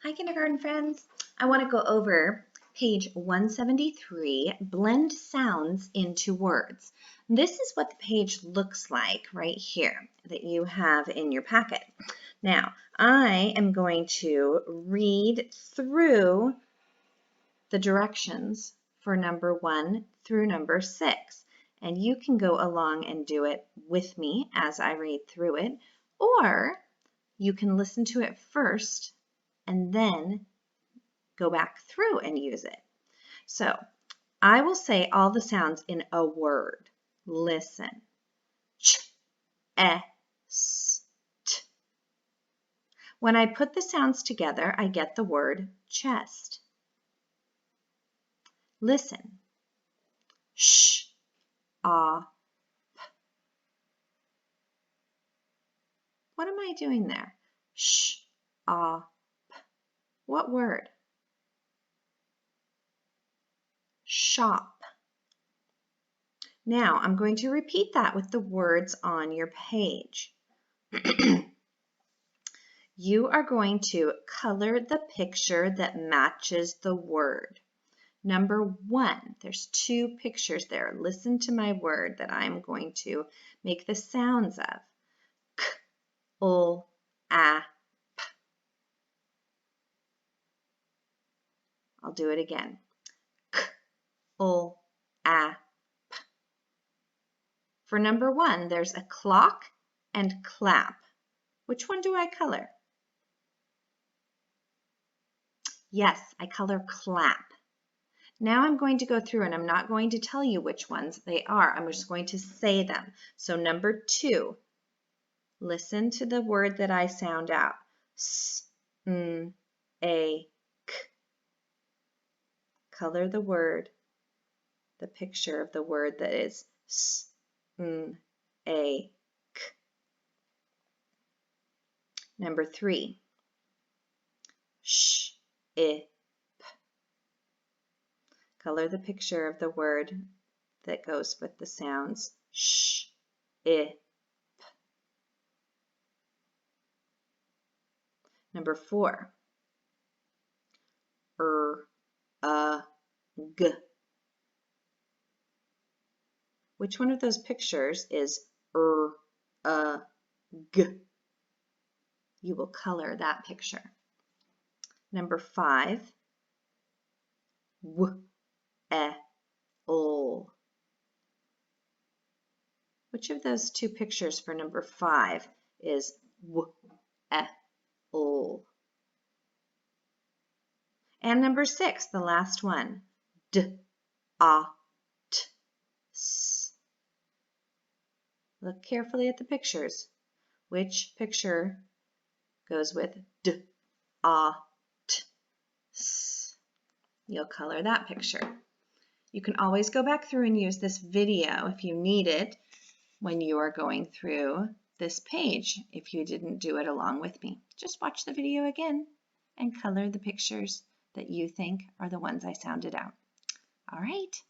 Hi, kindergarten friends. I want to go over page 173, blend sounds into words. This is what the page looks like right here that you have in your packet. Now, I am going to read through the directions for number 1 through number 6. And you can go along and do it with me as I read through it, or you can listen to it first and then go back through and use it. So I will say all the sounds in a word. Listen. Ch, e, s, t. When I put the sounds together, I get the word chest. Listen. Sh, ah, p. What am I doing there? Sh, ah, p. What word? Shop. Now I'm going to repeat that with the words on your page. You are going to color the picture that matches the word. Number 1, there's 2 pictures there. Listen to my word that I'm going to make the sounds of. K, l, a, p. I'll do it again. K, l, a, p. For number 1, there's a clock and clap. Which one do I color? Yes, I color clap. Now I'm going to go through and I'm not going to tell you which ones they are. I'm just going to say them. So number 2, listen to the word that I sound out. S, n, a, k. Color the word, the picture of the word that is s, n, a, k. Number 3, sh, I, p. Color the picture of the word that goes with the sounds sh, I, p. Number 4, g. Which one of those pictures is g? You will color that picture. Number 5, w, e, l. Which of those 2 pictures for number 5 is w, e, l? And number 6, the last one, d, a, t, s. Look carefully at the pictures. Which picture goes with d, a, t, s? You'll color that picture. You can always go back through and use this video if you need it when you are going through this page if you didn't do it along with me. Just watch the video again and color the pictures that you think are the ones I sounded out. All right.